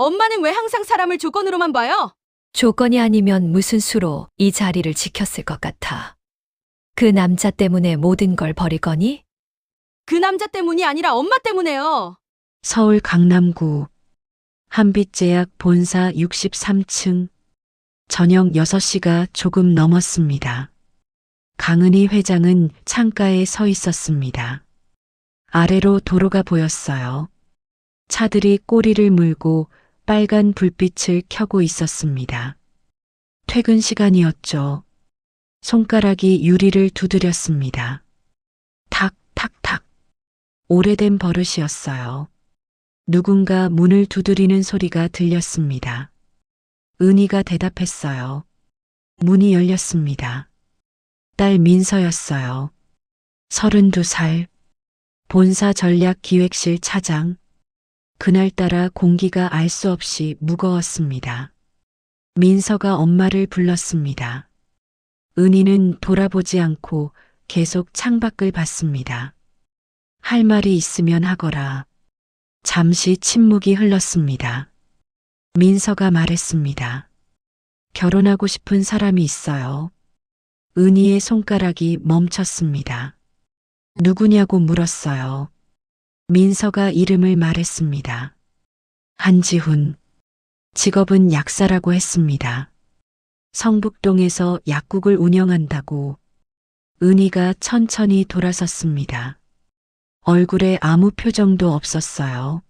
엄마는 왜 항상 사람을 조건으로만 봐요? 조건이 아니면 무슨 수로 이 자리를 지켰을 것 같아. 그 남자 때문에 모든 걸 버리거니? 그 남자 때문이 아니라 엄마 때문에요. 서울 강남구 한빛제약 본사 63층 저녁 6시가 조금 넘었습니다. 강은희 회장은 창가에 서 있었습니다. 아래로 도로가 보였어요. 차들이 꼬리를 물고 빨간 불빛을 켜고 있었습니다. 퇴근 시간이었죠. 손가락이 유리를 두드렸습니다. 탁, 탁, 탁. 오래된 버릇이었어요. 누군가 문을 두드리는 소리가 들렸습니다. 은희가 대답했어요. 문이 열렸습니다. 딸 민서였어요. 32살. 본사 전략기획실 차장. 그날따라 공기가 알 수 없이 무거웠습니다. 민서가 엄마를 불렀습니다. 은희는 돌아보지 않고 계속 창밖을 봤습니다. 할 말이 있으면 하거라. 잠시 침묵이 흘렀습니다. 민서가 말했습니다. 결혼하고 싶은 사람이 있어요. 은희의 손가락이 멈췄습니다. 누구냐고 물었어요. 민서가 이름을 말했습니다. 한지훈. 직업은 약사라고 했습니다. 성북동에서 약국을 운영한다고. 은희가 천천히 돌아섰습니다. 얼굴에 아무 표정도 없었어요.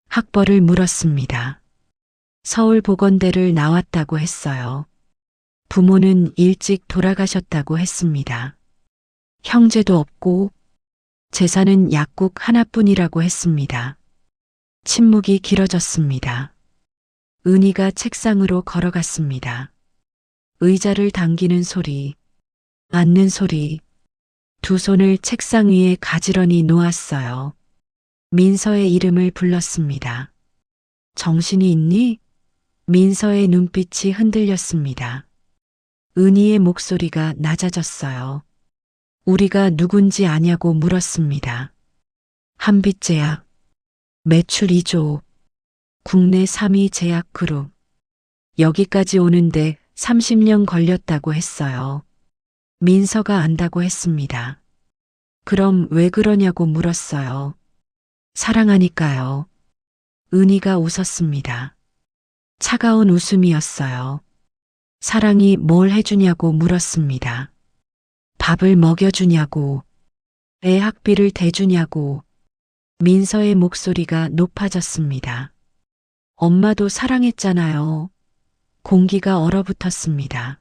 학벌을 물었습니다. 서울보건대를 나왔다고 했어요. 부모는 일찍 돌아가셨다고 했습니다. 형제도 없고 재산은 약국 하나뿐이라고 했습니다. 침묵이 길어졌습니다. 은희가 책상으로 걸어갔습니다. 의자를 당기는 소리, 앉는 소리, 두 손을 책상 위에 가지런히 놓았어요. 민서의 이름을 불렀습니다. 정신이 있니? 민서의 눈빛이 흔들렸습니다. 은희의 목소리가 낮아졌어요. 우리가 누군지 아냐고 물었습니다. 한빛제약, 매출 2조, 국내 3위 제약그룹. 여기까지 오는데 30년 걸렸다고 했어요. 민서가 안다고 했습니다. 그럼 왜 그러냐고 물었어요. 사랑하니까요. 은희가 웃었습니다. 차가운 웃음이었어요. 사랑이 뭘 해주냐고 물었습니다. 밥을 먹여주냐고, 애 학비를 대주냐고. 민서의 목소리가 높아졌습니다. 엄마도 사랑했잖아요. 공기가 얼어붙었습니다.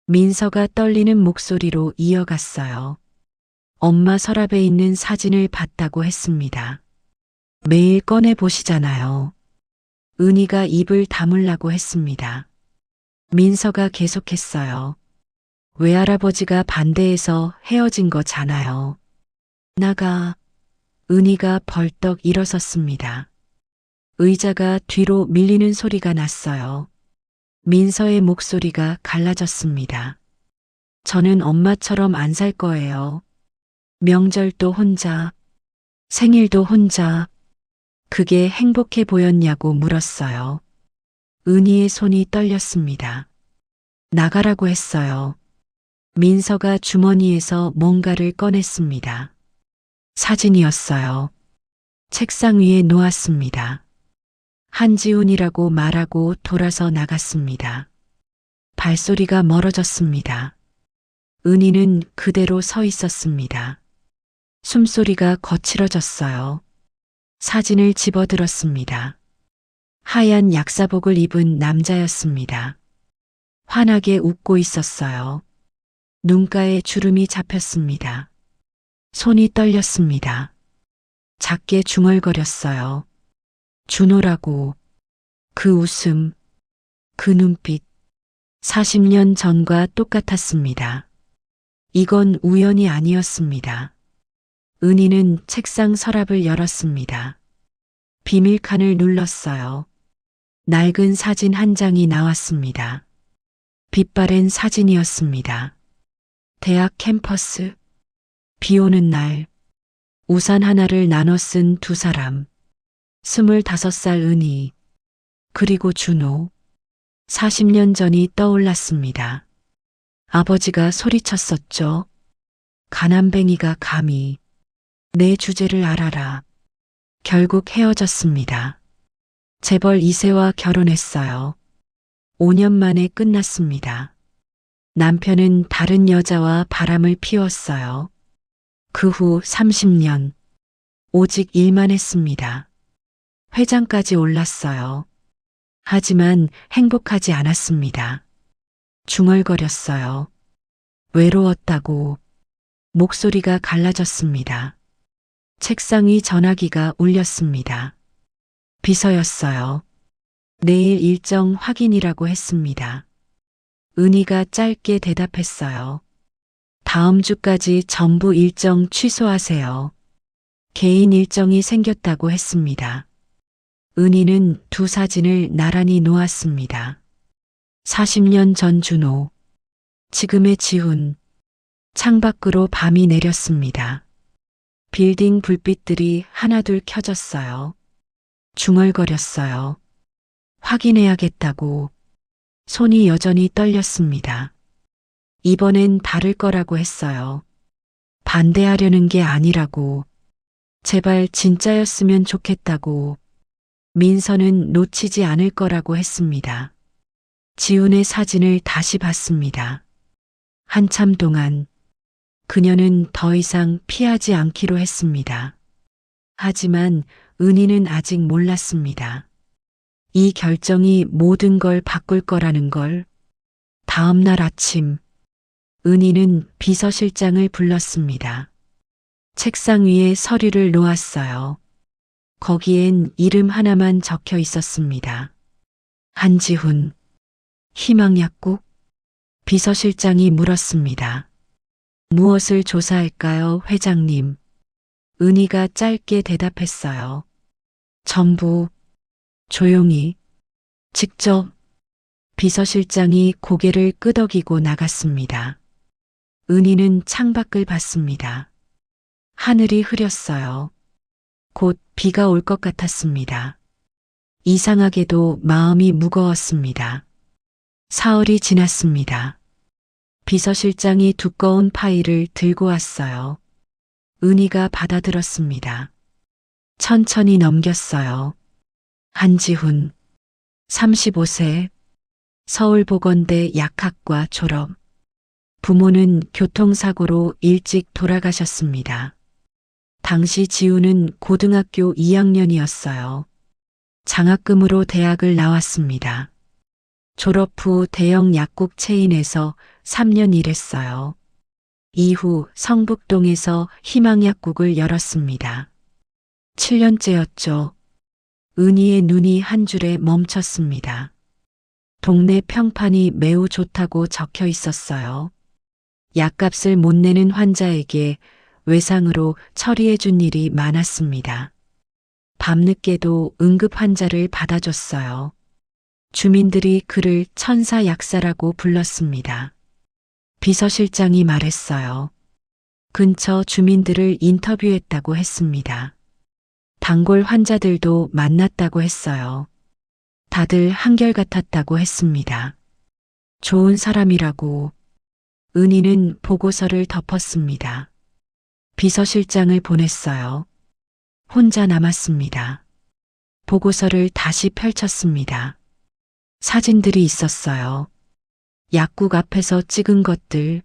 민서가 떨리는 목소리로 이어갔어요. 엄마 서랍에 있는 사진을 봤다고 했습니다. 매일 꺼내 보시잖아요. 은희가 입을 다물라고 했습니다. 민서가 계속했어요. 외할아버지가 반대해서 헤어진 거잖아요. 나가. 은희가 벌떡 일어섰습니다. 의자가 뒤로 밀리는 소리가 났어요. 민서의 목소리가 갈라졌습니다. 저는 엄마처럼 안 살 거예요. 명절도 혼자, 생일도 혼자. 그게 행복해 보였냐고 물었어요. 은희의 손이 떨렸습니다. 나가라고 했어요. 민서가 주머니에서 뭔가를 꺼냈습니다. 사진이었어요. 책상 위에 놓았습니다. 한지훈이라고 말하고 돌아서 나갔습니다. 발소리가 멀어졌습니다. 은희는 그대로 서 있었습니다. 숨소리가 거칠어졌어요. 사진을 집어들었습니다. 하얀 약사복을 입은 남자였습니다. 환하게 웃고 있었어요. 눈가에 주름이 잡혔습니다. 손이 떨렸습니다. 작게 중얼거렸어요. 준호라고. 그 웃음, 그 눈빛, 40년 전과 똑같았습니다. 이건 우연이 아니었습니다. 은희는 책상 서랍을 열었습니다. 비밀칸을 눌렀어요. 낡은 사진 한 장이 나왔습니다. 빛바랜 사진이었습니다. 대학 캠퍼스, 비 오는 날, 우산 하나를 나눠 쓴 두 사람, 25살 은희, 그리고 준호. 40년 전이 떠올랐습니다. 아버지가 소리쳤었죠. 가난뱅이가 감히 내 주제를 알아라. 결국 헤어졌습니다. 재벌 2세와 결혼했어요. 5년 만에 끝났습니다. 남편은 다른 여자와 바람을 피웠어요. 그 후 30년 오직 일만 했습니다. 회장까지 올랐어요. 하지만 행복하지 않았습니다. 중얼거렸어요. 외로웠다고. 목소리가 갈라졌습니다. 책상 위 전화기가 울렸습니다. 비서였어요. 내일 일정 확인이라고 했습니다. 은희가 짧게 대답했어요. 다음 주까지 전부 일정 취소하세요. 개인 일정이 생겼다고 했습니다. 은희는 두 사진을 나란히 놓았습니다. 40년 전 준호, 지금의 지훈. 창밖으로 밤이 내렸습니다. 빌딩 불빛들이 하나둘 켜졌어요. 중얼거렸어요. 확인해야겠다고. 손이 여전히 떨렸습니다. 이번엔 다를 거라고 했어요. 반대하려는 게 아니라고. 제발 진짜였으면 좋겠다고. 민서는 놓치지 않을 거라고 했습니다. 지훈의 사진을 다시 봤습니다. 한참 동안 그녀는 더 이상 피하지 않기로 했습니다. 하지만 은희는 아직 몰랐습니다. 이 결정이 모든 걸 바꿀 거라는 걸. 다음 날 아침, 은희는 비서실장을 불렀습니다. 책상 위에 서류를 놓았어요. 거기엔 이름 하나만 적혀 있었습니다. 한지훈. 희망약국? 비서실장이 물었습니다. 무엇을 조사할까요, 회장님? 은희가 짧게 대답했어요. 전부. 조용히. 직접. 비서실장이 고개를 끄덕이고 나갔습니다. 은희는 창밖을 봤습니다. 하늘이 흐렸어요. 곧 비가 올 것 같았습니다. 이상하게도 마음이 무거웠습니다. 사흘이 지났습니다. 비서실장이 두꺼운 파일을 들고 왔어요. 은희가 받아들었습니다. 천천히 넘겼어요. 한지훈, 35세, 서울보건대 약학과 졸업. 부모는 교통사고로 일찍 돌아가셨습니다. 당시 지우는 고등학교 2학년이었어요. 장학금으로 대학을 나왔습니다. 졸업 후 대형 약국 체인에서 3년 일했어요. 이후 성북동에서 희망약국을 열었습니다. 7년째였죠. 은희의 눈이 한 줄에 멈췄습니다. 동네 평판이 매우 좋다고 적혀 있었어요. 약값을 못 내는 환자에게 외상으로 처리해 준 일이 많았습니다. 밤늦게도 응급 환자를 받아줬어요. 주민들이 그를 천사 약사라고 불렀습니다. 비서실장이 말했어요. 근처 주민들을 인터뷰했다고 했습니다. 단골 환자들도 만났다고 했어요. 다들 한결같았다고 했습니다. 좋은 사람이라고. 은희는 보고서를 덮었습니다. 비서실장을 보냈어요. 혼자 남았습니다. 보고서를 다시 펼쳤습니다. 사진들이 있었어요. 약국 앞에서 찍은 것들.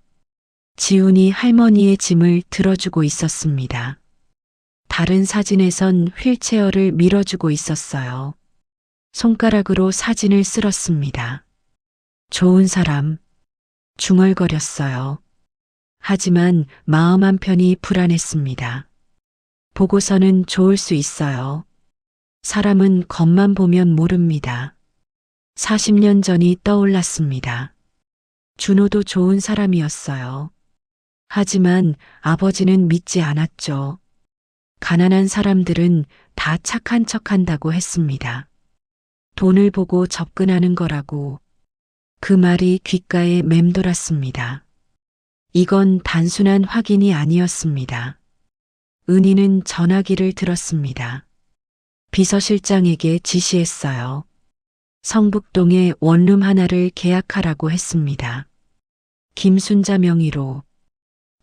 지훈이 할머니의 짐을 들어주고 있었습니다. 다른 사진에선 휠체어를 밀어주고 있었어요. 손가락으로 사진을 쓸었습니다. 좋은 사람. 중얼거렸어요. 하지만 마음 한편이 불안했습니다. 보고서는 좋을 수 있어요. 사람은 겉만 보면 모릅니다. 40년 전이 떠올랐습니다. 준호도 좋은 사람이었어요. 하지만 아버지는 믿지 않았죠. 가난한 사람들은 다 착한 척한다고 했습니다. 돈을 보고 접근하는 거라고. 그 말이 귓가에 맴돌았습니다. 이건 단순한 확인이 아니었습니다. 은희는 전화기를 들었습니다. 비서실장에게 지시했어요. 성북동에 원룸 하나를 계약하라고 했습니다. 김순자 명의로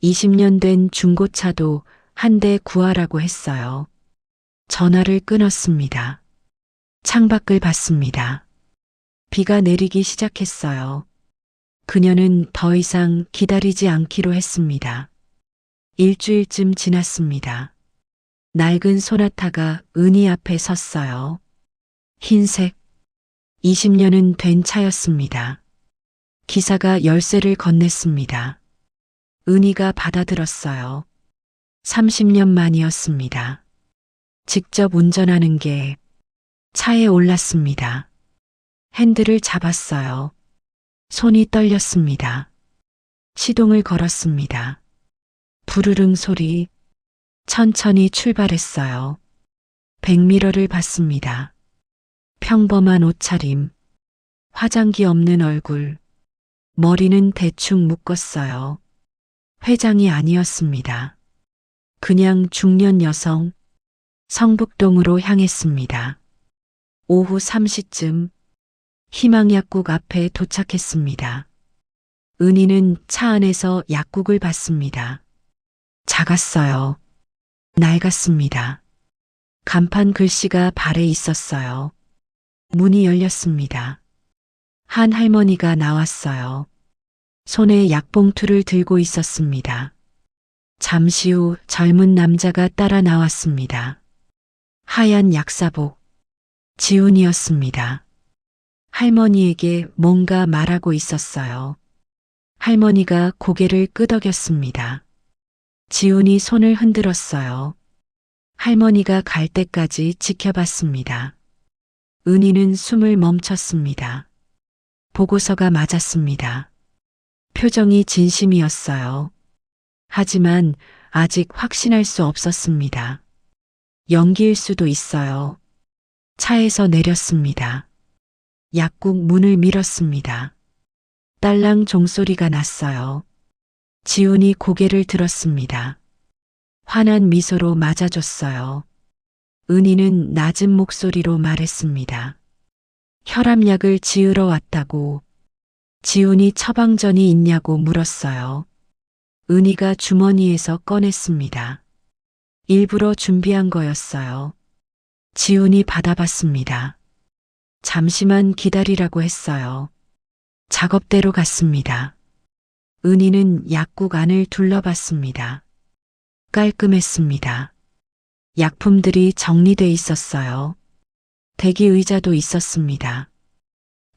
20년 된 중고차도 한 대 구하라고 했어요. 전화를 끊었습니다. 창밖을 봤습니다. 비가 내리기 시작했어요. 그녀는 더 이상 기다리지 않기로 했습니다. 일주일쯤 지났습니다. 낡은 소나타가 은희 앞에 섰어요. 흰색, 20년은 된 차였습니다. 기사가 열쇠를 건넸습니다. 은희가 받아들었어요. 30년 만이었습니다. 직접 운전하는 게 차에 올랐습니다. 핸들을 잡았어요. 손이 떨렸습니다. 시동을 걸었습니다. 부르릉 소리, 천천히 출발했어요. 백미러를 봤습니다. 평범한 옷차림, 화장기 없는 얼굴, 머리는 대충 묶었어요. 회장이 아니었습니다. 그냥 중년 여성, 성북동으로 향했습니다. 오후 3시쯤 희망약국 앞에 도착했습니다. 은희는 차 안에서 약국을 봤습니다. 작았어요. 낡았습니다. 간판 글씨가 발에 있었어요. 문이 열렸습니다. 한 할머니가 나왔어요. 손에 약봉투를 들고 있었습니다. 잠시 후 젊은 남자가 따라 나왔습니다. 하얀 약사복, 지훈이었습니다. 할머니에게 뭔가 말하고 있었어요. 할머니가 고개를 끄덕였습니다. 지훈이 손을 흔들었어요. 할머니가 갈 때까지 지켜봤습니다. 은희는 숨을 멈췄습니다. 보고서가 맞았습니다. 표정이 진심이었어요. 하지만 아직 확신할 수 없었습니다. 연기일 수도 있어요. 차에서 내렸습니다. 약국 문을 밀었습니다. 딸랑 종소리가 났어요. 지훈이 고개를 들었습니다. 환한 미소로 맞아줬어요. 은희는 낮은 목소리로 말했습니다. 혈압약을 지으러 왔다고. 지훈이 처방전이 있냐고 물었어요. 은희가 주머니에서 꺼냈습니다. 일부러 준비한 거였어요. 지훈이 받아봤습니다. 잠시만 기다리라고 했어요. 작업대로 갔습니다. 은희는 약국 안을 둘러봤습니다. 깔끔했습니다. 약품들이 정리돼 있었어요. 대기 의자도 있었습니다.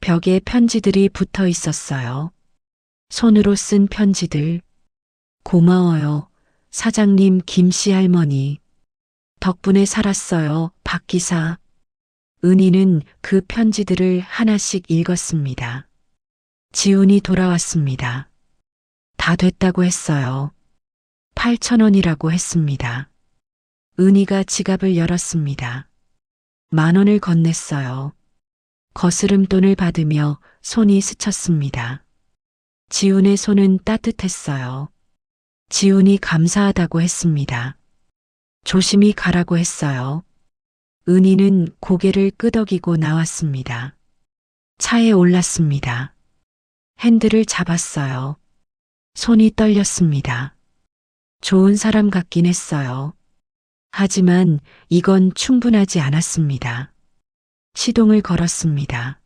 벽에 편지들이 붙어 있었어요. 손으로 쓴 편지들. 고마워요. 사장님 김씨 할머니. 덕분에 살았어요. 박 기사. 은희는 그 편지들을 하나씩 읽었습니다. 지훈이 돌아왔습니다. 다 됐다고 했어요. 8,000원이라고 했습니다. 은희가 지갑을 열었습니다. 10,000원을 건넸어요. 거스름 돈을 받으며 손이 스쳤습니다. 지훈의 손은 따뜻했어요. 지훈이 감사하다고 했습니다. 조심히 가라고 했어요. 은희는 고개를 끄덕이고 나왔습니다. 차에 올랐습니다. 핸들을 잡았어요. 손이 떨렸습니다. 좋은 사람 같긴 했어요. 하지만 이건 충분하지 않았습니다. 시동을 걸었습니다.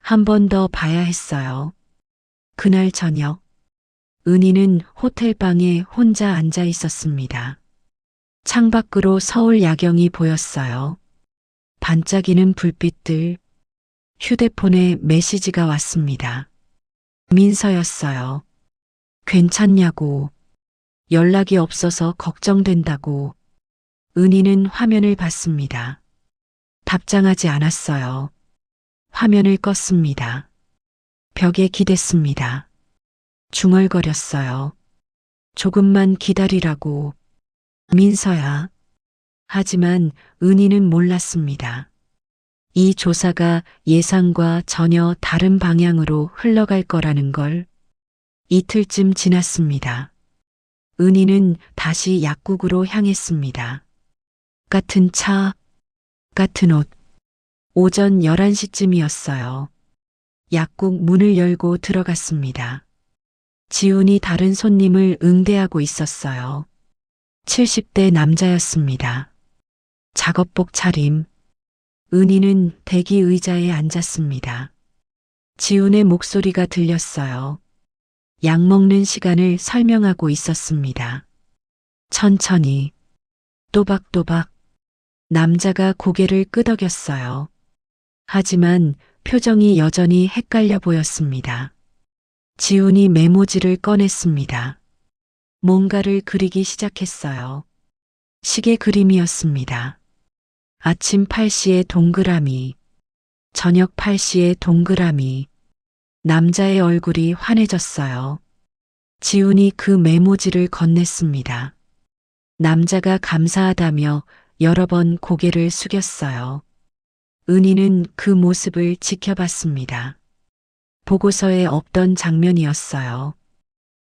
한 번 더 봐야 했어요. 그날 저녁, 은희는 호텔방에 혼자 앉아 있었습니다. 창밖으로 서울 야경이 보였어요. 반짝이는 불빛들, 휴대폰에 메시지가 왔습니다. 민서였어요. 괜찮냐고, 연락이 없어서 걱정된다고. 은희는 화면을 봤습니다. 답장하지 않았어요. 화면을 껐습니다. 벽에 기댔습니다. 중얼거렸어요. 조금만 기다리라고. 민서야. 하지만 은희는 몰랐습니다. 이 조사가 예상과 전혀 다른 방향으로 흘러갈 거라는 걸. 이틀쯤 지났습니다. 은희는 다시 약국으로 향했습니다. 같은 차, 같은 옷. 오전 11시쯤이었어요. 약국 문을 열고 들어갔습니다. 지훈이 다른 손님을 응대하고 있었어요. 70대 남자였습니다. 작업복 차림. 은희는 대기 의자에 앉았습니다. 지훈의 목소리가 들렸어요. 약 먹는 시간을 설명하고 있었습니다. 천천히, 또박또박. 남자가 고개를 끄덕였어요. 하지만 표정이 여전히 헷갈려 보였습니다. 지훈이 메모지를 꺼냈습니다. 뭔가를 그리기 시작했어요. 시계 그림이었습니다. 아침 8시에 동그라미, 저녁 8시에 동그라미. 남자의 얼굴이 환해졌어요. 지훈이 그 메모지를 건넸습니다. 남자가 감사하다며 여러 번 고개를 숙였어요. 은희는 그 모습을 지켜봤습니다. 보고서에 없던 장면이었어요.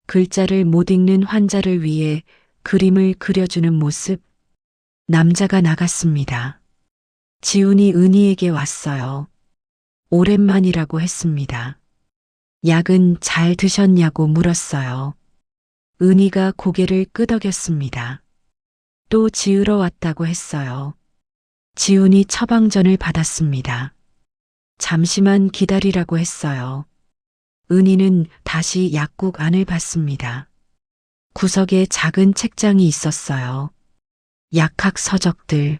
글자를 못 읽는 환자를 위해 그림을 그려주는 모습. 남자가 나갔습니다. 지훈이 은희에게 왔어요. 오랜만이라고 했습니다. 약은 잘 드셨냐고 물었어요. 은희가 고개를 끄덕였습니다. 또 지으러 왔다고 했어요. 지훈이 처방전을 받았습니다. 잠시만 기다리라고 했어요. 은희는 다시 약국 안을 봤습니다. 구석에 작은 책장이 있었어요. 약학 서적들.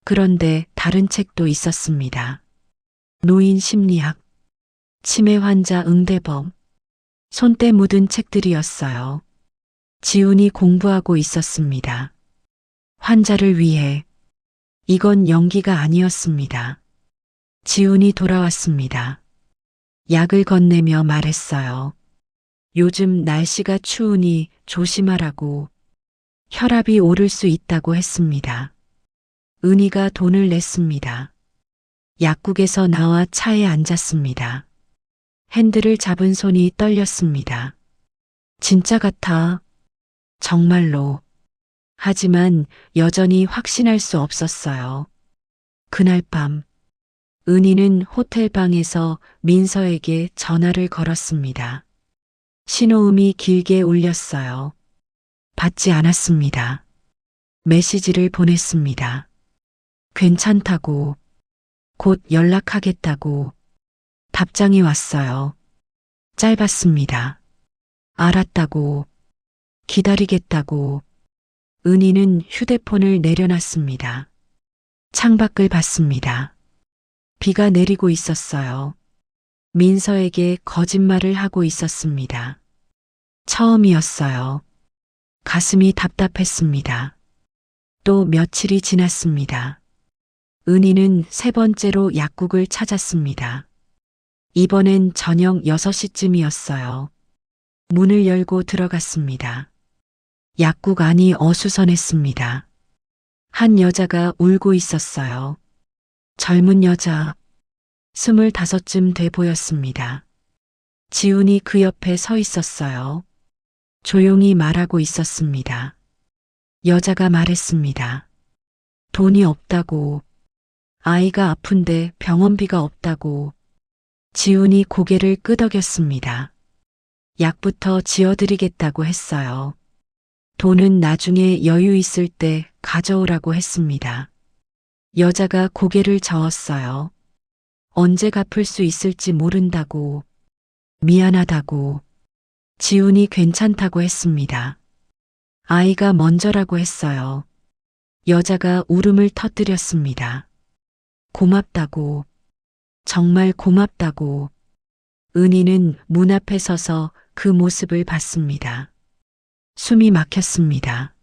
그런데 다른 책도 있었습니다. 노인 심리학, 치매 환자 응대법, 손때 묻은 책들이었어요. 지훈이 공부하고 있었습니다. 환자를 위해. 이건 연기가 아니었습니다. 지훈이 돌아왔습니다. 약을 건네며 말했어요. 요즘 날씨가 추우니 조심하라고. 혈압이 오를 수 있다고 했습니다. 은희가 돈을 냈습니다. 약국에서 나와 차에 앉았습니다. 핸들을 잡은 손이 떨렸습니다. 진짜 같아. 정말로. 하지만 여전히 확신할 수 없었어요. 그날 밤, 은희는 호텔 방에서 민서에게 전화를 걸었습니다. 신호음이 길게 울렸어요. 받지 않았습니다. 메시지를 보냈습니다. 괜찮다고, 곧 연락하겠다고. 답장이 왔어요. 짧았습니다. 알았다고, 기다리겠다고. 은희는 휴대폰을 내려놨습니다. 창밖을 봤습니다. 비가 내리고 있었어요. 민서에게 거짓말을 하고 있었습니다. 처음이었어요. 가슴이 답답했습니다. 또 며칠이 지났습니다. 은희는 세 번째로 약국을 찾았습니다. 이번엔 저녁 6시쯤이었어요. 문을 열고 들어갔습니다. 약국 안이 어수선했습니다. 한 여자가 울고 있었어요. 젊은 여자, 25쯤 돼 보였습니다. 지훈이 그 옆에 서 있었어요. 조용히 말하고 있었습니다. 여자가 말했습니다. 돈이 없다고, 아이가 아픈데 병원비가 없다고. 지훈이 고개를 끄덕였습니다. 약부터 지어드리겠다고 했어요. 돈은 나중에 여유 있을 때 가져오라고 했습니다. 여자가 고개를 저었어요. 언제 갚을 수 있을지 모른다고, 미안하다고. 지훈이 괜찮다고 했습니다. 아이가 먼저라고 했어요. 여자가 울음을 터뜨렸습니다. 고맙다고, 정말 고맙다고. 은희는 문 앞에 서서 그 모습을 봤습니다. 숨이 막혔습니다.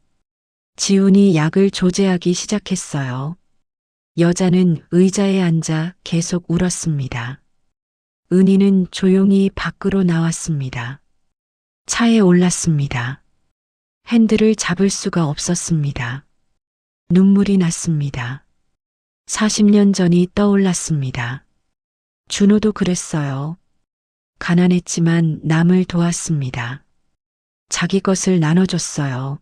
지훈이 약을 조제하기 시작했어요. 여자는 의자에 앉아 계속 울었습니다. 은희는 조용히 밖으로 나왔습니다. 차에 올랐습니다. 핸들을 잡을 수가 없었습니다. 눈물이 났습니다. 40년 전이 떠올랐습니다. 준호도 그랬어요. 가난했지만 남을 도왔습니다. 자기 것을 나눠줬어요.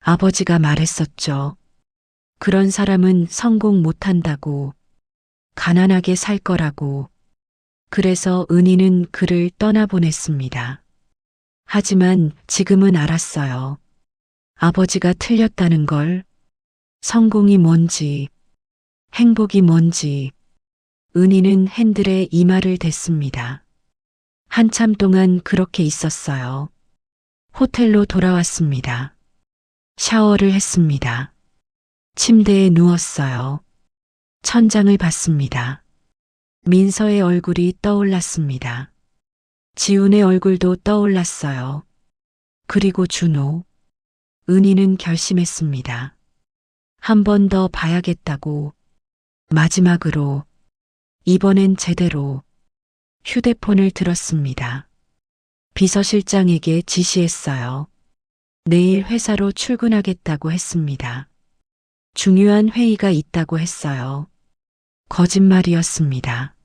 아버지가 말했었죠. 그런 사람은 성공 못한다고. 가난하게 살 거라고. 그래서 은희는 그를 떠나보냈습니다. 하지만 지금은 알았어요. 아버지가 틀렸다는 걸. 성공이 뭔지, 행복이 뭔지. 은희는 핸들에 이마를 댔습니다. 한참 동안 그렇게 있었어요. 호텔로 돌아왔습니다. 샤워를 했습니다. 침대에 누웠어요. 천장을 봤습니다. 민서의 얼굴이 떠올랐습니다. 지훈의 얼굴도 떠올랐어요. 그리고 준호. 은희는 결심했습니다. 한 번 더 봐야겠다고. 마지막으로. 이번엔 제대로. 휴대폰을 들었습니다. 비서실장에게 지시했어요. 내일 회사로 출근하겠다고 했습니다. 중요한 회의가 있다고 했어요. 거짓말이었습니다.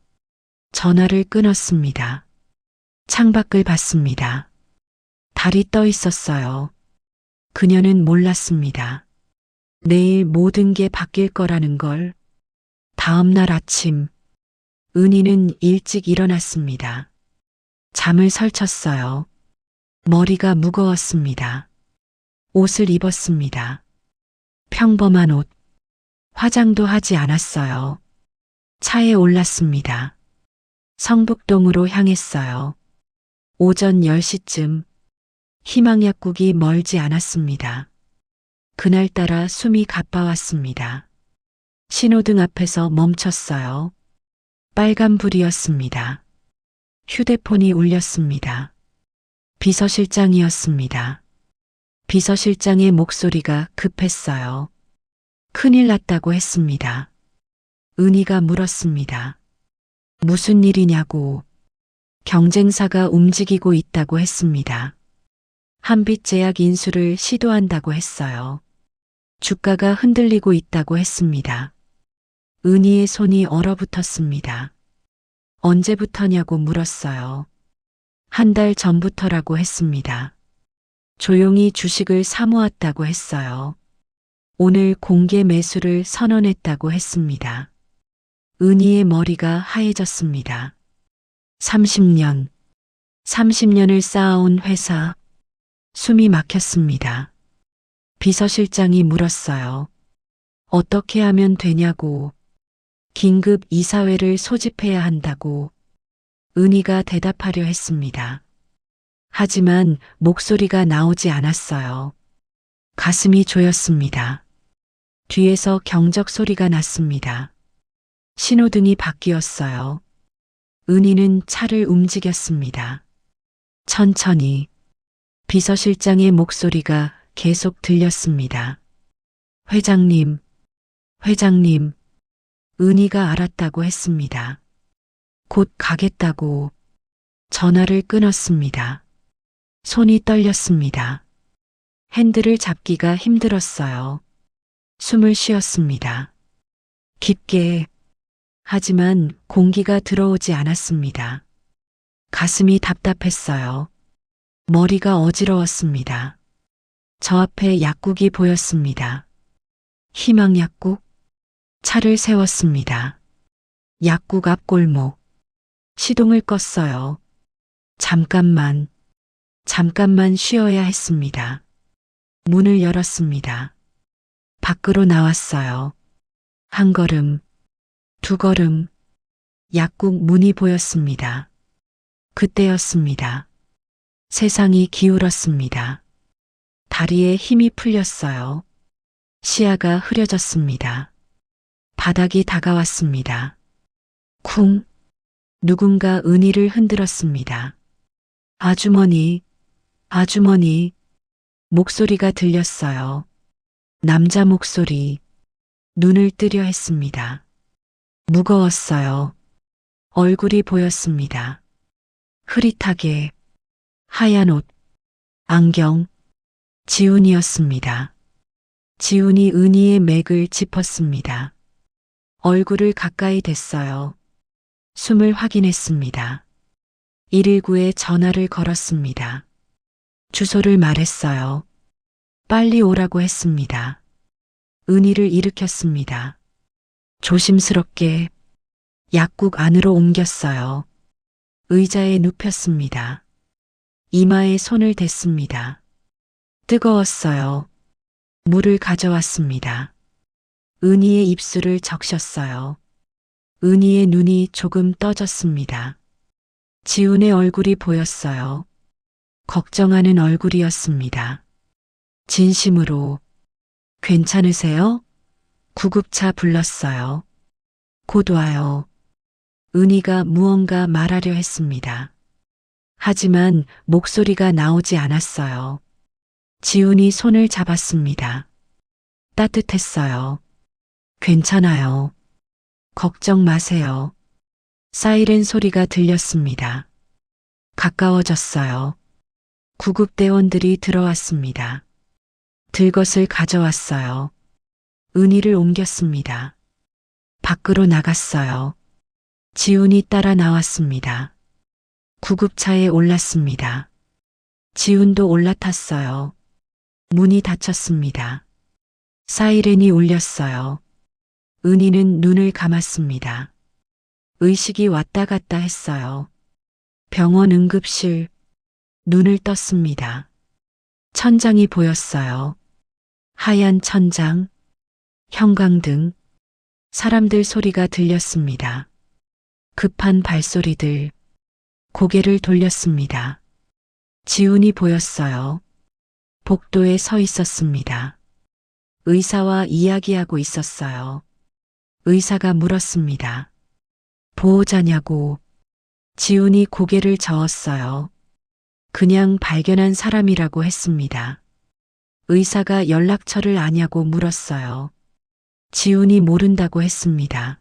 전화를 끊었습니다. 창밖을 봤습니다. 달이 떠 있었어요. 그녀는 몰랐습니다. 내일 모든 게 바뀔 거라는 걸. 다음 날 아침, 은희는 일찍 일어났습니다. 잠을 설쳤어요. 머리가 무거웠습니다. 옷을 입었습니다. 평범한 옷. 화장도 하지 않았어요. 차에 올랐습니다. 성북동으로 향했어요. 오전 10시쯤. 희망약국이 멀지 않았습니다. 그날따라 숨이 가빠왔습니다. 신호등 앞에서 멈췄어요. 빨간불이었습니다. 휴대폰이 울렸습니다. 비서실장이었습니다. 비서실장의 목소리가 급했어요. 큰일 났다고 했습니다. 은희가 물었습니다. 무슨 일이냐고. 경쟁사가 움직이고 있다고 했습니다. 한빛제약 인수를 시도한다고 했어요. 주가가 흔들리고 있다고 했습니다. 은희의 손이 얼어붙었습니다. 언제부터냐고 물었어요. 한 달 전부터라고 했습니다. 조용히 주식을 사모았다고 했어요. 오늘 공개 매수를 선언했다고 했습니다. 은희의 머리가 하얘졌습니다. 30년을 쌓아온 회사. 숨이 막혔습니다. 비서실장이 물었어요. 어떻게 하면 되냐고. 긴급 이사회를 소집해야 한다고. 은희가 대답하려 했습니다. 하지만 목소리가 나오지 않았어요. 가슴이 조였습니다. 뒤에서 경적 소리가 났습니다. 신호등이 바뀌었어요. 은희는 차를 움직였습니다. 천천히. 비서실장의 목소리가 계속 들렸습니다. 회장님, 회장님. 은희가 알았다고 했습니다. 곧 가겠다고. 전화를 끊었습니다. 손이 떨렸습니다. 핸들을 잡기가 힘들었어요. 숨을 쉬었습니다. 깊게. 하지만 공기가 들어오지 않았습니다. 가슴이 답답했어요. 머리가 어지러웠습니다. 저 앞에 약국이 보였습니다. 희망약국? 차를 세웠습니다. 약국 앞 골목. 시동을 껐어요. 잠깐만 쉬어야 했습니다. 문을 열었습니다. 밖으로 나왔어요. 한 걸음, 두 걸음. 약국 문이 보였습니다. 그때였습니다. 세상이 기울었습니다. 다리에 힘이 풀렸어요. 시야가 흐려졌습니다. 바닥이 다가왔습니다. 쿵. 누군가 은희를 흔들었습니다. 아주머니, 아주머니. 목소리가 들렸어요. 남자 목소리. 눈을 뜨려 했습니다. 무거웠어요. 얼굴이 보였습니다. 흐릿하게. 하얀 옷. 안경. 지훈이었습니다. 지훈이 은희의 맥을 짚었습니다. 얼굴을 가까이 댔어요. 숨을 확인했습니다. 119에 전화를 걸었습니다. 주소를 말했어요. 빨리 오라고 했습니다. 은희를 일으켰습니다. 조심스럽게. 약국 안으로 옮겼어요. 의자에 눕혔습니다. 이마에 손을 댔습니다. 뜨거웠어요. 물을 가져왔습니다. 은희의 입술을 적셨어요. 은희의 눈이 조금 떠졌습니다. 지훈의 얼굴이 보였어요. 걱정하는 얼굴이었습니다. 진심으로 괜찮으세요? 구급차 불렀어요. 곧 와요. 은희가 무언가 말하려 했습니다. 하지만 목소리가 나오지 않았어요. 지훈이 손을 잡았습니다. 따뜻했어요. 괜찮아요. 걱정 마세요. 사이렌 소리가 들렸습니다. 가까워졌어요. 구급대원들이 들어왔습니다. 들것을 가져왔어요. 은희를 옮겼습니다. 밖으로 나갔어요. 지훈이 따라 나왔습니다. 구급차에 올랐습니다. 지훈도 올라탔어요. 문이 닫혔습니다. 사이렌이 울렸어요. 은희는 눈을 감았습니다. 의식이 왔다 갔다 했어요. 병원 응급실. 눈을 떴습니다. 천장이 보였어요. 하얀 천장, 형광등, 사람들 소리가 들렸습니다. 급한 발소리들, 고개를 돌렸습니다. 지훈이 보였어요. 복도에 서 있었습니다. 의사와 이야기하고 있었어요. 의사가 물었습니다. 보호자냐고. 지훈이 고개를 저었어요. 그냥 발견한 사람이라고 했습니다. 의사가 연락처를 아냐고 물었어요. 지훈이 모른다고 했습니다.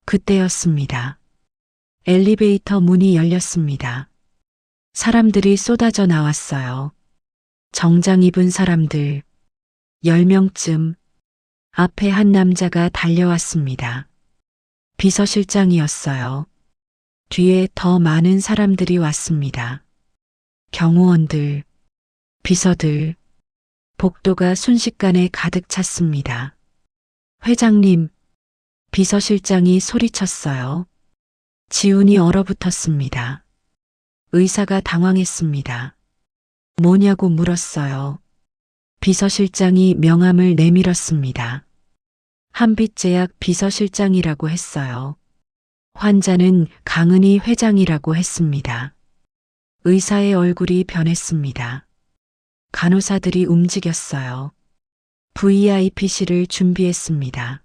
그때였습니다. 엘리베이터 문이 열렸습니다. 사람들이 쏟아져 나왔어요. 정장 입은 사람들 10명쯤. 앞에 한 남자가 달려왔습니다. 비서실장이었어요. 뒤에 더 많은 사람들이 왔습니다. 경호원들, 비서들, 복도가 순식간에 가득 찼습니다. 회장님, 비서실장이 소리쳤어요. 지훈이 얼어붙었습니다. 의사가 당황했습니다. 뭐냐고 물었어요. 비서실장이 명함을 내밀었습니다. 한빛제약 비서실장이라고 했어요. 환자는 강은희 회장이라고 했습니다. 의사의 얼굴이 변했습니다. 간호사들이 움직였어요. VIP실을 준비했습니다.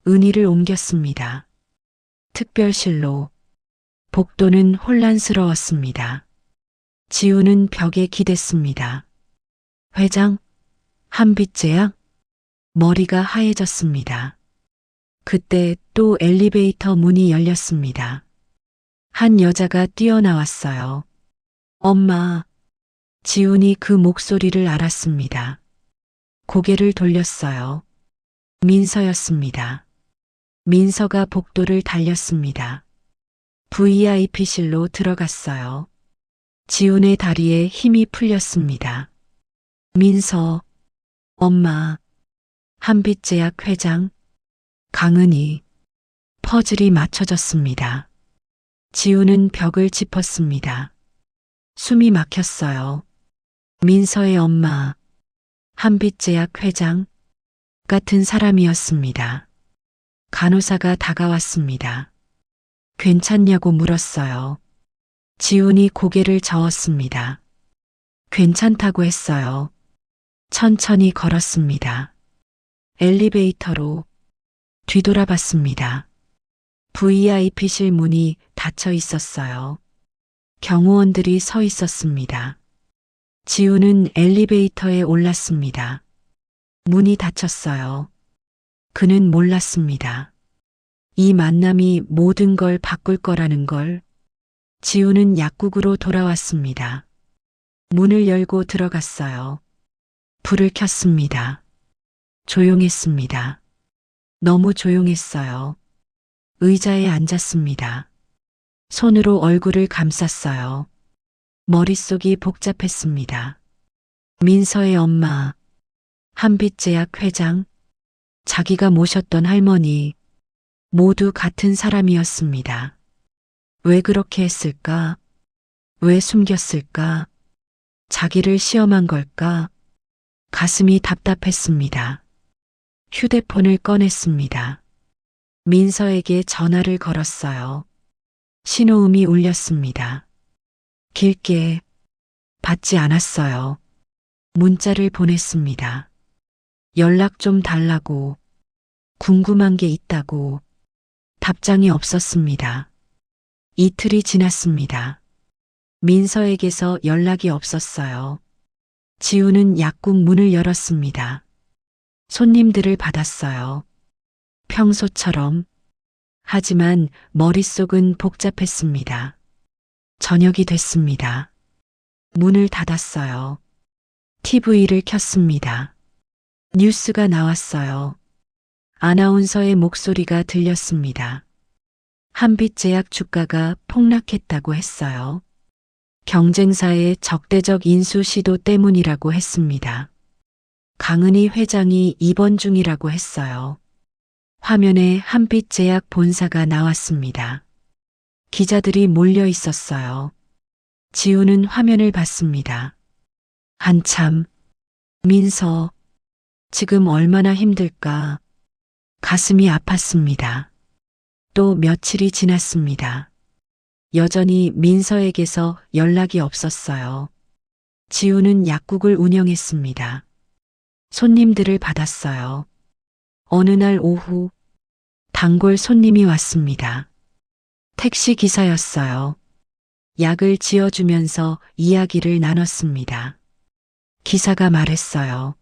은희를 옮겼습니다. 특별실로. 복도는 혼란스러웠습니다. 지훈은 벽에 기댔습니다. 회장? 한빛제약? 머리가 하얘졌습니다. 그때 또 엘리베이터 문이 열렸습니다. 한 여자가 뛰어나왔어요. 엄마. 지훈이 그 목소리를 알았습니다. 고개를 돌렸어요. 민서였습니다. 민서가 복도를 달렸습니다. VIP실로 들어갔어요. 지훈의 다리에 힘이 풀렸습니다. 민서, 엄마, 한빛제약 회장, 강은희, 퍼즐이 맞춰졌습니다. 지훈은 벽을 짚었습니다. 숨이 막혔어요. 민서의 엄마, 한빛제약 회장 같은 사람이었습니다. 간호사가 다가왔습니다. 괜찮냐고 물었어요. 지훈이 고개를 저었습니다. 괜찮다고 했어요. 천천히 걸었습니다. 엘리베이터로 뒤돌아봤습니다. VIP실 문이 닫혀 있었어요. 경호원들이 서 있었습니다. 지훈은 엘리베이터에 올랐습니다. 문이 닫혔어요. 그는 몰랐습니다. 이 만남이 모든 걸 바꿀 거라는 걸. 지훈은 약국으로 돌아왔습니다. 문을 열고 들어갔어요. 불을 켰습니다. 조용했습니다. 너무 조용했어요. 의자에 앉았습니다. 손으로 얼굴을 감쌌어요. 머릿속이 복잡했습니다. 민서의 엄마, 한빛제약 회장, 자기가 모셨던 할머니, 모두 같은 사람이었습니다. 왜 그렇게 했을까? 왜 숨겼을까? 자기를 시험한 걸까? 가슴이 답답했습니다. 휴대폰을 꺼냈습니다. 민서에게 전화를 걸었어요. 신호음이 울렸습니다. 길게 받지 않았어요. 문자를 보냈습니다. 연락 좀 달라고, 궁금한 게 있다고. 답장이 없었습니다. 이틀이 지났습니다. 민서에게서 연락이 없었어요. 지우는 약국 문을 열었습니다. 손님들을 받았어요. 평소처럼. 하지만 머릿속은 복잡했습니다. 저녁이 됐습니다. 문을 닫았어요. TV를 켰습니다. 뉴스가 나왔어요. 아나운서의 목소리가 들렸습니다. 한빛제약 주가가 폭락했다고 했어요. 경쟁사의 적대적 인수 시도 때문이라고 했습니다. 강은희 회장이 입원 중이라고 했어요. 화면에 한빛제약 본사가 나왔습니다. 기자들이 몰려 있었어요. 지우는 화면을 봤습니다. 한참, 민서, 지금 얼마나 힘들까? 가슴이 아팠습니다. 또 며칠이 지났습니다. 여전히 민서에게서 연락이 없었어요. 지우는 약국을 운영했습니다. 손님들을 받았어요. 어느 날 오후, 단골 손님이 왔습니다. 택시 기사였어요. 약을 지어주면서 이야기를 나눴습니다. 기사가 말했어요.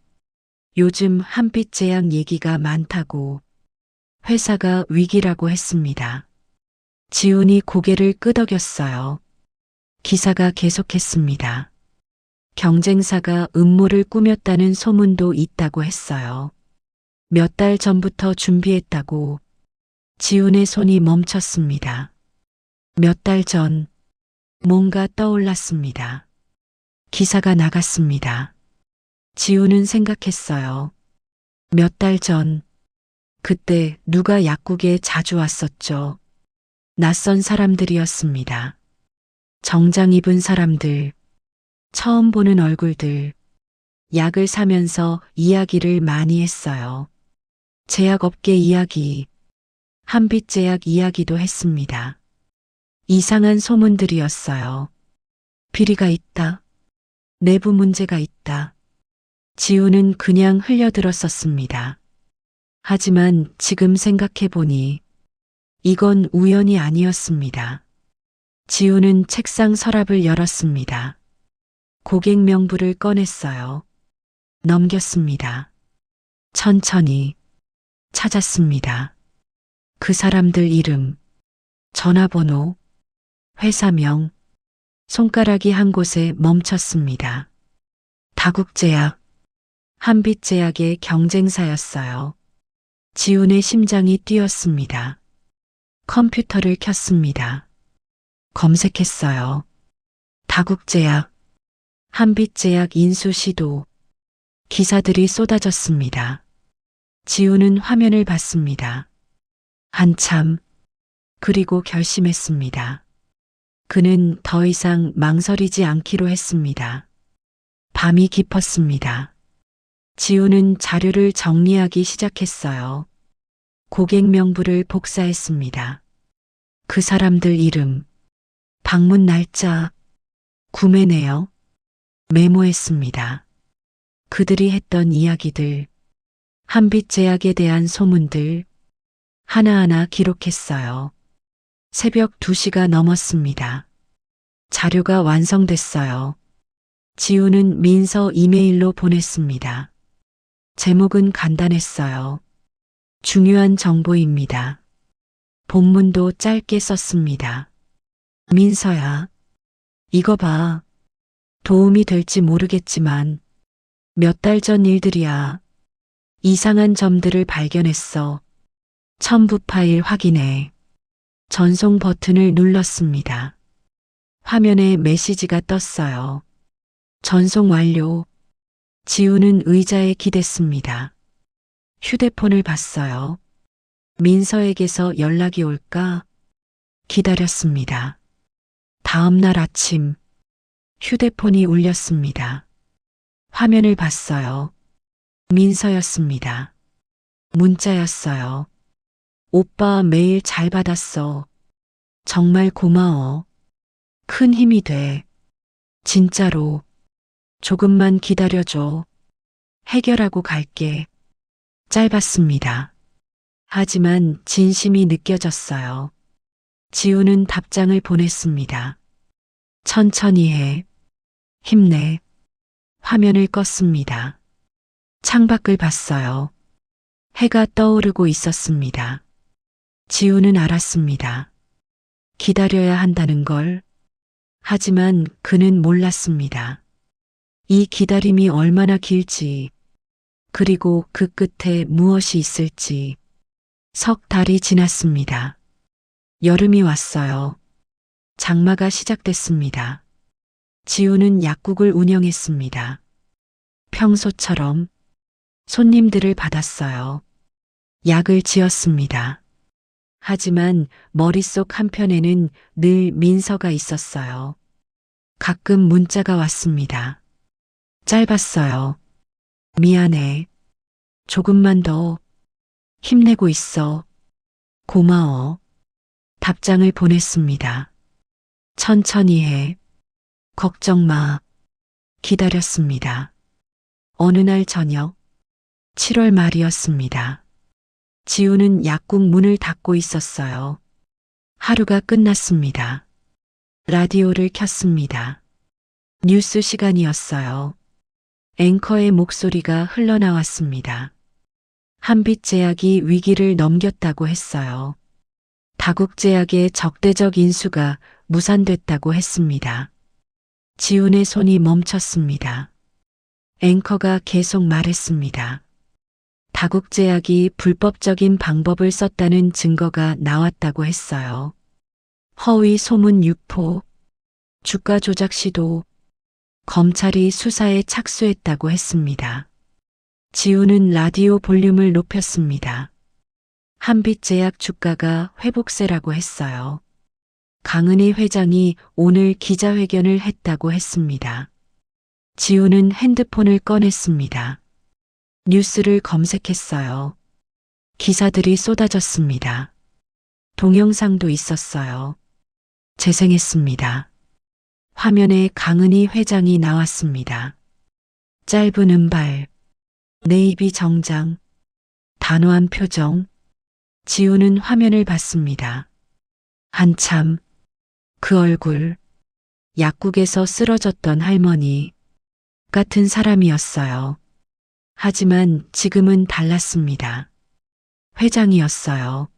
요즘 한빛제약 얘기가 많다고. 회사가 위기라고 했습니다. 지훈이 고개를 끄덕였어요. 기사가 계속했습니다. 경쟁사가 음모를 꾸몄다는 소문도 있다고 했어요. 몇 달 전부터 준비했다고. 지훈의 손이 멈췄습니다. 몇 달 전, 뭔가 떠올랐습니다. 기사가 나갔습니다. 지훈은 생각했어요. 몇 달 전, 그때 누가 약국에 자주 왔었죠. 낯선 사람들이었습니다. 정장 입은 사람들, 처음 보는 얼굴들, 약을 사면서 이야기를 많이 했어요. 제약업계 이야기, 한빛제약 이야기도 했습니다. 이상한 소문들이었어요. 비리가 있다. 내부 문제가 있다. 지우는 그냥 흘려들었었습니다. 하지만 지금 생각해보니 이건 우연이 아니었습니다. 지우는 책상 서랍을 열었습니다. 고객 명부를 꺼냈어요. 넘겼습니다. 천천히 찾았습니다. 그 사람들 이름, 전화번호, 회사명, 손가락이 한 곳에 멈췄습니다. 다국제약, 한빛제약의 경쟁사였어요. 지훈의 심장이 뛰었습니다. 컴퓨터를 켰습니다. 검색했어요. 다국제약, 한빛제약 인수 시도. 기사들이 쏟아졌습니다. 지훈은 화면을 봤습니다. 한참, 그리고 결심했습니다. 그는 더 이상 망설이지 않기로 했습니다. 밤이 깊었습니다. 지우는 자료를 정리하기 시작했어요. 고객 명부를 복사했습니다. 그 사람들 이름, 방문 날짜, 구매 내역, 메모했습니다. 그들이 했던 이야기들, 한빛제약에 대한 소문들, 하나하나 기록했어요. 새벽 2시가 넘었습니다. 자료가 완성됐어요. 지우는 민서 이메일로 보냈습니다. 제목은 간단했어요. 중요한 정보입니다. 본문도 짧게 썼습니다. 민서야, 이거 봐. 도움이 될지 모르겠지만 몇 달 전 일들이야. 이상한 점들을 발견했어. 첨부 파일 확인해. 전송 버튼을 눌렀습니다. 화면에 메시지가 떴어요. 전송 완료. 지우는 의자에 기댔습니다. 휴대폰을 봤어요. 민서에게서 연락이 올까 기다렸습니다. 다음 날 아침 휴대폰이 울렸습니다. 화면을 봤어요. 민서였습니다. 문자였어요. 오빠 메일 잘 받았어. 정말 고마워. 큰 힘이 돼. 진짜로. 조금만 기다려줘. 해결하고 갈게. 짧았습니다. 하지만 진심이 느껴졌어요. 지우는 답장을 보냈습니다. 천천히 해. 힘내. 화면을 껐습니다. 창밖을 봤어요. 해가 떠오르고 있었습니다. 지우는 알았습니다. 기다려야 한다는 걸. 하지만 그는 몰랐습니다. 이 기다림이 얼마나 길지, 그리고 그 끝에 무엇이 있을지. 석 달이 지났습니다. 여름이 왔어요. 장마가 시작됐습니다. 지우는 약국을 운영했습니다. 평소처럼 손님들을 받았어요. 약을 지었습니다. 하지만 머릿속 한편에는 늘 민서가 있었어요. 가끔 문자가 왔습니다. 짧았어요. 미안해. 조금만 더. 힘내고 있어. 고마워. 답장을 보냈습니다. 천천히 해. 걱정 마. 기다렸습니다. 어느 날 저녁, 7월 말이었습니다. 지우는 약국 문을 닫고 있었어요. 하루가 끝났습니다. 라디오를 켰습니다. 뉴스 시간이었어요. 앵커의 목소리가 흘러나왔습니다. 한빛제약이 위기를 넘겼다고 했어요. 다국제약의 적대적 인수가 무산됐다고 했습니다. 지훈의 손이 멈췄습니다. 앵커가 계속 말했습니다. 다국제약이 불법적인 방법을 썼다는 증거가 나왔다고 했어요. 허위 소문 유포, 주가 조작 시도, 검찰이 수사에 착수했다고 했습니다. 지우는 라디오 볼륨을 높였습니다. 한빛제약 주가가 회복세라고 했어요. 강은희 회장이 오늘 기자회견을 했다고 했습니다. 지우는 핸드폰을 꺼냈습니다. 뉴스를 검색했어요. 기사들이 쏟아졌습니다. 동영상도 있었어요. 재생했습니다. 화면에 강은희 회장이 나왔습니다. 짧은 은발, 네이비 정장, 단호한 표정. 지우는 화면을 봤습니다. 한참 그 얼굴, 약국에서 쓰러졌던 할머니 같은 사람이었어요. 하지만 지금은 달랐습니다. 회장이었어요.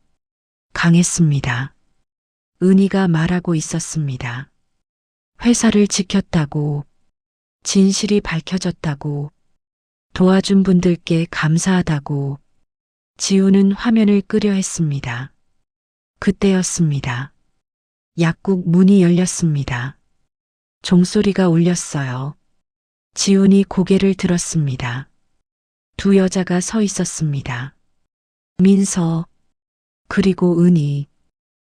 강했습니다. 은희가 말하고 있었습니다. 회사를 지켰다고, 진실이 밝혀졌다고, 도와준 분들께 감사하다고. 지우는 화면을 끄려 했습니다. 그때였습니다. 약국 문이 열렸습니다. 종소리가 울렸어요. 지훈이 고개를 들었습니다. 두 여자가 서 있었습니다. 민서, 그리고 은희,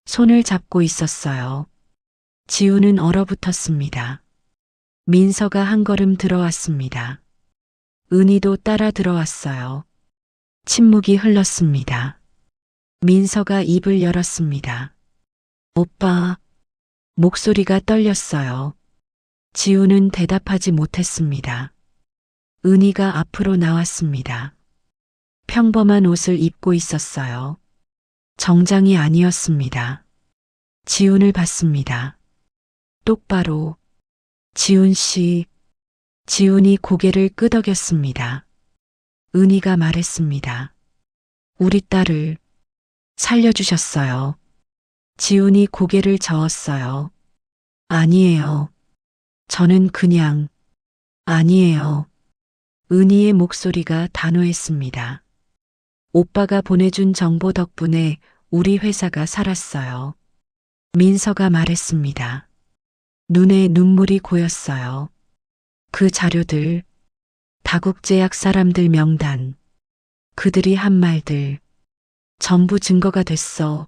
손을 잡고 있었어요. 지훈은 얼어붙었습니다. 민서가 한 걸음 들어왔습니다. 은희도 따라 들어왔어요. 침묵이 흘렀습니다. 민서가 입을 열었습니다. 오빠, 목소리가 떨렸어요. 지우는 대답하지 못했습니다. 은희가 앞으로 나왔습니다. 평범한 옷을 입고 있었어요. 정장이 아니었습니다. 지훈을 봤습니다. 똑바로, 지훈 씨. 지훈이 고개를 끄덕였습니다. 은희가 말했습니다. 우리 딸을 살려주셨어요. 지훈이 고개를 저었어요. 아니에요. 저는 그냥, 아니에요. 은희의 목소리가 단호했습니다. 오빠가 보내준 정보 덕분에 우리 회사가 살았어요. 민서가 말했습니다. 눈에 눈물이 고였어요. 그 자료들, 다국제약 사람들 명단, 그들이 한 말들, 전부 증거가 됐어.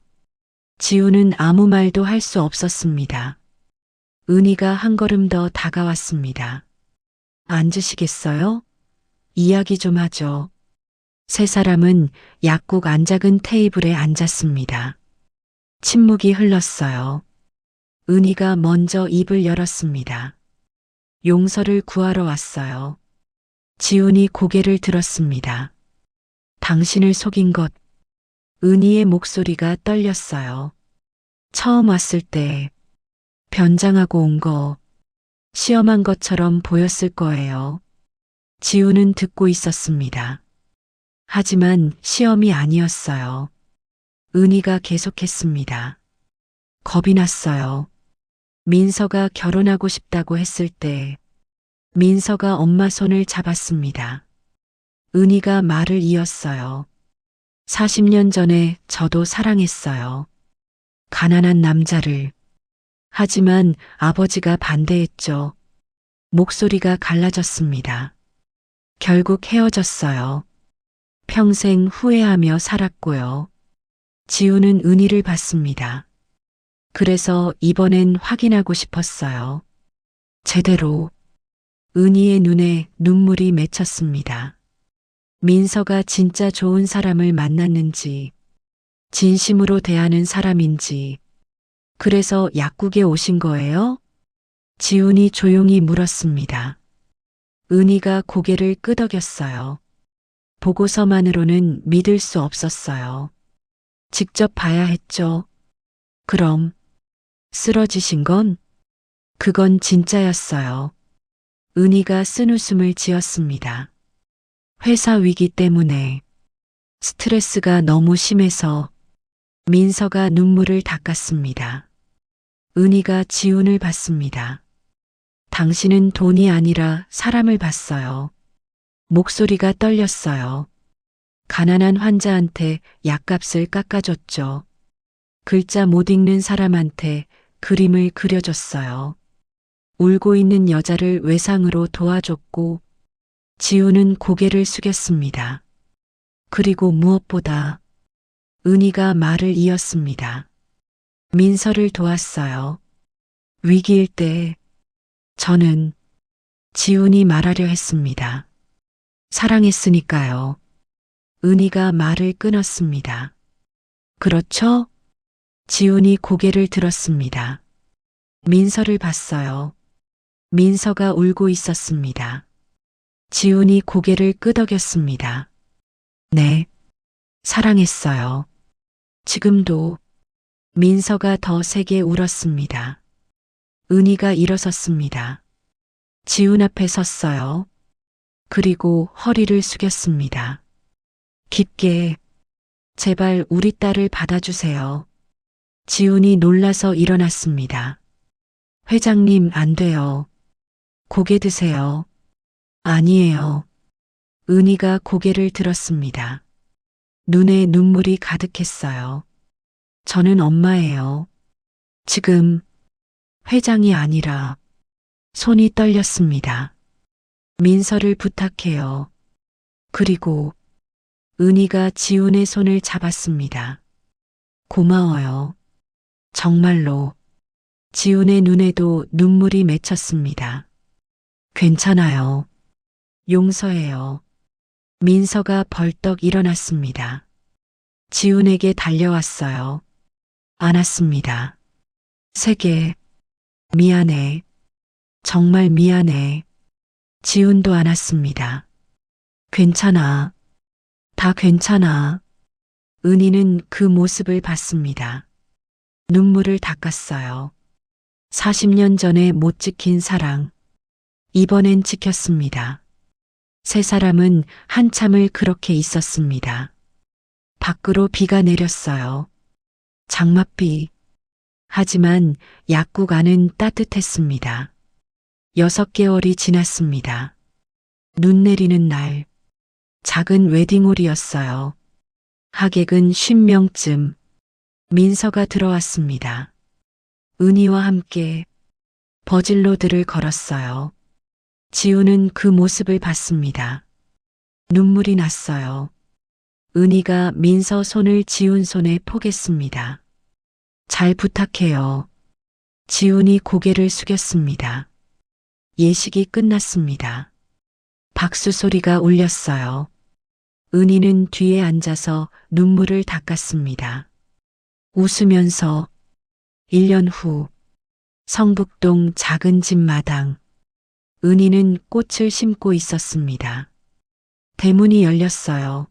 지우는 아무 말도 할 수 없었습니다. 은희가 한 걸음 더 다가왔습니다. 앉으시겠어요? 이야기 좀 하죠. 세 사람은 약국 안 작은 테이블에 앉았습니다. 침묵이 흘렀어요. 은희가 먼저 입을 열었습니다. 용서를 구하러 왔어요. 지훈이 고개를 들었습니다. 당신을 속인 것. 은희의 목소리가 떨렸어요. 처음 왔을 때 변장하고 온 거, 시험한 것처럼 보였을 거예요. 지훈은 듣고 있었습니다. 하지만 시험이 아니었어요. 은희가 계속했습니다. 겁이 났어요. 민서가 결혼하고 싶다고 했을 때 민서가 엄마 손을 잡았습니다. 은희가 말을 이었어요. 40년 전에 저도 사랑했어요. 가난한 남자를. 하지만 아버지가 반대했죠. 목소리가 갈라졌습니다. 결국 헤어졌어요. 평생 후회하며 살았고요. 지우는 은희를 봤습니다. 그래서 이번엔 확인하고 싶었어요. 제대로. 은희의 눈에 눈물이 맺혔습니다. 민서가 진짜 좋은 사람을 만났는지, 진심으로 대하는 사람인지, 그래서 약국에 오신 거예요? 지훈이 조용히 물었습니다. 은희가 고개를 끄덕였어요. 보고서만으로는 믿을 수 없었어요. 직접 봐야 했죠. 그럼 쓰러지신 건? 그건 진짜였어요. 은희가 쓴웃음을 지었습니다. 회사 위기 때문에 스트레스가 너무 심해서. 민서가 눈물을 닦았습니다. 은희가 지훈을 봤습니다. 당신은 돈이 아니라 사람을 봤어요. 목소리가 떨렸어요. 가난한 환자한테 약값을 깎아줬죠. 글자 못 읽는 사람한테 그림을 그려줬어요. 울고 있는 여자를 외상으로 도와줬고, 지훈은 고개를 숙였습니다. 그리고 무엇보다 은희가 말을 이었습니다. 민서를 도왔어요. 위기일 때 저는. 지훈이 말하려 했습니다. 사랑했으니까요. 은희가 말을 끊었습니다. 그렇죠? 지훈이 고개를 들었습니다. 민서를 봤어요. 민서가 울고 있었습니다. 지훈이 고개를 끄덕였습니다. 네, 사랑했어요. 지금도. 민서가 더 세게 울었습니다. 은희가 일어섰습니다. 지훈 앞에 섰어요. 그리고 허리를 숙였습니다. 깊게, 제발 우리 딸을 받아주세요. 지훈이 놀라서 일어났습니다. 회장님, 안 돼요. 고개 드세요. 아니에요. 은희가 고개를 들었습니다. 눈에 눈물이 가득했어요. 저는 엄마예요. 지금 회장이 아니라. 손이 떨렸습니다. 민서를 부탁해요. 그리고 은희가 지훈의 손을 잡았습니다. 고마워요. 정말로. 지훈의 눈에도 눈물이 맺혔습니다. 괜찮아요. 용서해요. 민서가 벌떡 일어났습니다. 지훈에게 달려왔어요. 안았습니다. 세게. 미안해. 정말 미안해. 지훈도 안았습니다. 괜찮아. 다 괜찮아. 은희는 그 모습을 봤습니다. 눈물을 닦았어요. 40년 전에 못 지킨 사랑. 이번엔 지켰습니다. 세 사람은 한참을 그렇게 있었습니다. 밖으로 비가 내렸어요. 장맛비. 하지만 약국 안은 따뜻했습니다. 6개월이 지났습니다. 눈 내리는 날. 작은 웨딩홀이었어요. 하객은 50명쯤. 민서가 들어왔습니다. 은희와 함께 버질로들을 걸었어요. 지우는 그 모습을 봤습니다. 눈물이 났어요. 은희가 민서 손을 지훈 손에 포겠습니다. 잘 부탁해요. 지훈이 고개를 숙였습니다. 예식이 끝났습니다. 박수 소리가 울렸어요. 은희는 뒤에 앉아서 눈물을 닦았습니다. 웃으면서 1년 후 성북동 작은 집 마당. 은희는 꽃을 심고 있었습니다. 대문이 열렸어요.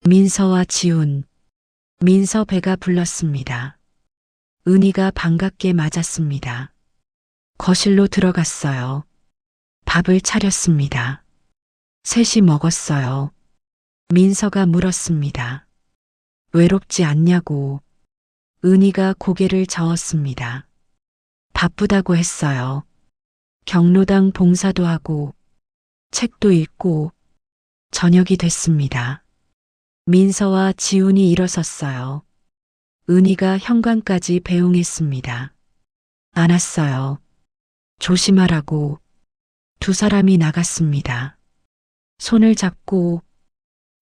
민서와 지훈. 민서 배가 불렀습니다. 은희가 반갑게 맞았습니다. 거실로 들어갔어요. 밥을 차렸습니다. 셋이 먹었어요. 민서가 물었습니다. 외롭지 않냐고. 은희가 고개를 저었습니다. 바쁘다고 했어요. 경로당 봉사도 하고 책도 읽고 저녁이 됐습니다. 민서와 지훈이 일어섰어요. 은희가 현관까지 배웅했습니다. 안았어요. 조심하라고. 두 사람이 나갔습니다. 손을 잡고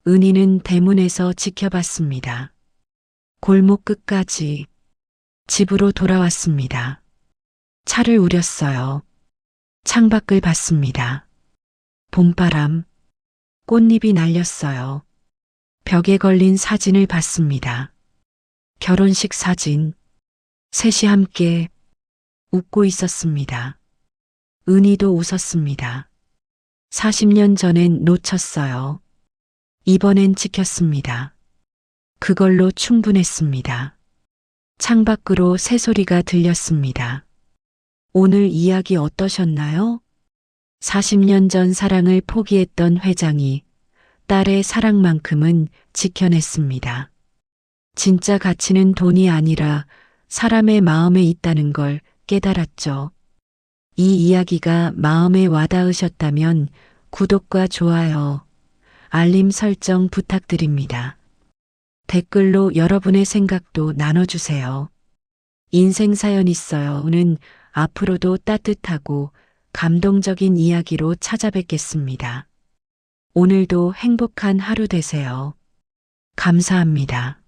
은희는 대문에서 지켜봤습니다. 골목 끝까지 집으로 돌아왔습니다. 차를 우렸어요. 창밖을 봤습니다. 봄바람, 꽃잎이 날렸어요. 벽에 걸린 사진을 봤습니다. 결혼식 사진. 셋이 함께 웃고 있었습니다. 은희도 웃었습니다. 40년 전엔 놓쳤어요. 이번엔 지켰습니다. 그걸로 충분했습니다. 창밖으로 새소리가 들렸습니다. 오늘 이야기 어떠셨나요? 40년 전 사랑을 포기했던 회장이 딸의 사랑만큼은 지켜냈습니다. 진짜 가치는 돈이 아니라 사람의 마음에 있다는 걸 깨달았죠. 이 이야기가 마음에 와닿으셨다면 구독과 좋아요, 알림 설정 부탁드립니다. 댓글로 여러분의 생각도 나눠주세요. 인생 사연 있어요는 앞으로도 따뜻하고 감동적인 이야기로 찾아뵙겠습니다. 오늘도 행복한 하루 되세요. 감사합니다.